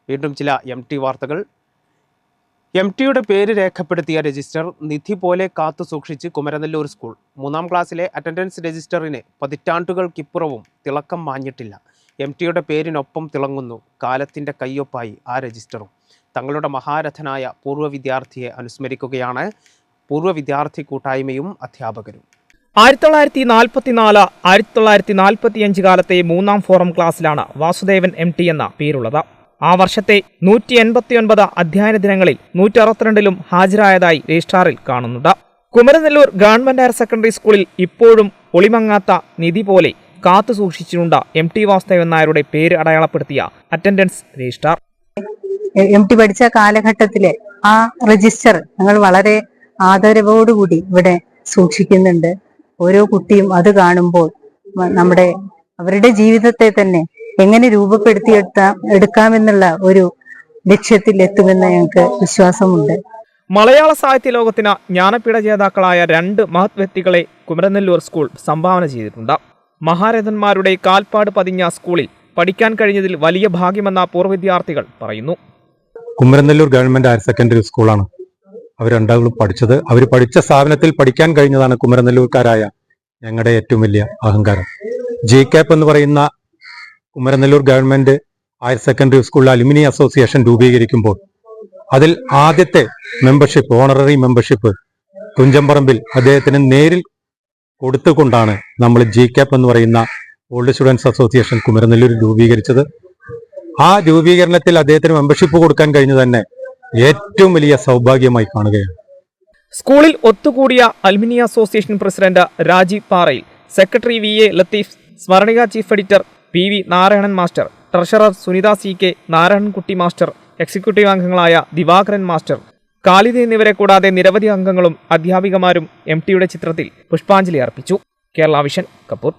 വീണ്ടും ചില MT വാർത്തകൾ. MTയുടെ പേര് രേഖപ്പെടുത്തിയ രജിസ്റ്റർ നിധി പോലെ കാത്തു സൂക്ഷിച്ച് കുമരനെല്ലൂർ സ്കൂൾ. 3ാം ക്ലാസ്സിലെ അറ്റൻഡൻസ് രജിസ്റ്ററിന് പതിറ്റാണ്ടുകൾക്കിപ്പുറവും തിളക്കം മാഞ്ഞിട്ടില്ല. MTയുടെ പേരിനൊപ്പം തിളങ്ങുന്നു കാലത്തിൻ്റെ കയ്യൊപ്പായി ആ രജിസ്റ്ററും. തങ്ങളുടെ മഹാരഥനായ പൂർവ്വ വിദ്യാർത്ഥിയെ അനുസ്മരിക്കുകയാണ് പൂർവ്വ വിദ്യാർത്ഥി കൂട്ടായ്മയും അധ്യാപകരും. 1944-1945 കാലത്തെ 3ാം ഫോറം ക്ലാസ്സിലാണ് വാസുദേവൻ MT എന്ന പേരുള്ളത്. ആ വർഷത്തെ 189 അധ്യയന ദിനങ്ങളിൽ 162ലും ഹാജരായതായി രജിസ്ട്രാറിൽ കാണുന്നുണ്ട്. കുമരനെല്ലൂർ ഗവൺമെന്റ് ഹയർ സെക്കൻഡറി സ്കൂളിൽ ഇപ്പോഴും ഒളിമങ്ങാത്ത നിധി പോലെ കാത്തു സൂക്ഷിച്ചിട്ടുണ്ട് MT വാസുദേവൻ നായരുടെ പേര് അടയാളപ്പെടുത്തിയ അറ്റൻഡൻസ് രജിസ്ട്രാർ. MT പഠിച്ച കാലഘട്ടത്തിലെ ആ രജിസ്റ്റർ ഞങ്ങൾ വളരെ ആദരവോടുകൂടി ഇവിടെ സൂക്ഷിക്കുന്നുണ്ട്. ഓരോ കുട്ടിയും അത് കാണുമ്പോൾ അവരുടെ ജീവിതത്തെ തന്നെ എങ്ങനെ എടുക്കാമെന്നുള്ള ഒരു ലക്ഷ്യത്തിൽ എത്തുമെന്ന് ഞങ്ങൾക്ക് വിശ്വാസമുണ്ട്. മലയാള സാഹിത്യ ലോകത്തിന് ജ്ഞാനപീഠ ജേതാക്കളായ 2 മഹത് വ്യക്തികളെ കുമരനെല്ലൂർ സ്കൂൾ സംഭാവന ചെയ്തിട്ടുണ്ട്. മഹാരഥന്മാരുടെ കാൽപ്പാട് പതിഞ്ഞ സ്കൂളിൽ പഠിക്കാൻ കഴിഞ്ഞതിൽ വലിയ ഭാഗ്യമെന്ന പൂർവ്വ വിദ്യാർത്ഥികൾ പറയുന്നു. കുമരനെല്ലൂർ ഗവൺമെന്റ് ഹയർ സെക്കൻഡറി സ്കൂളാണ് അവർ രണ്ടാളും പഠിച്ചത്. അവർ പഠിച്ച സ്ഥാപനത്തിൽ പഠിക്കാൻ കഴിഞ്ഞതാണ് കുമരനെല്ലൂർക്കാരായ ഞങ്ങളുടെ ഏറ്റവും വലിയ അഹങ്കാരം. GCAP എന്ന് പറയുന്ന കുമരനെല്ലൂർ ഗവൺമെന്റ് ഹയർ സെക്കൻഡറി സ്കൂളിൽ അലുമിനി അസോസിയേഷൻ രൂപീകരിക്കുമ്പോൾ അതിൽ ആദ്യത്തെ മെമ്പർഷിപ്പ്, ഓണററി മെമ്പർഷിപ്പ് തുഞ്ചമ്പറമ്പിൽ അദ്ദേഹത്തിന് നേരിൽ കൊടുത്തുകൊണ്ടാണ് നമ്മൾ GCAP എന്ന് പറയുന്ന ഓൾഡ് സ്റ്റുഡൻസ് അസോസിയേഷൻ കുമരനെല്ലൂരിൽ രൂപീകരിച്ചത്. ആ രൂപീകരണത്തിൽ അദ്ദേഹത്തിന് മെമ്പർഷിപ്പ് കൊടുക്കാൻ കഴിഞ്ഞത് തന്നെ ഏറ്റവും വലിയ സൗഭാഗ്യമായി കാണുകയാണ്. സ്കൂളിൽ ഒത്തുകൂടിയ alumni association president Rajeev Parayil, secretary VA Latheef, സ്മരണിക chief editor PV Narayanan master, treasurer Sunitha CK Narayanankutty master, executive അംഗങ്ങളായ ദിവാകരൻ മാസ്റ്റർ, കാലിദ് എന്നിവരെ കൂടാതെ നിരവധി അംഗങ്ങളും അധ്യാപികമാരും MTയുടെ ചിത്രത്തിൽ പുഷ്പാഞ്ജലി അർപ്പിച്ചു. കേരള വിഷൻ, കപ്പൂർ.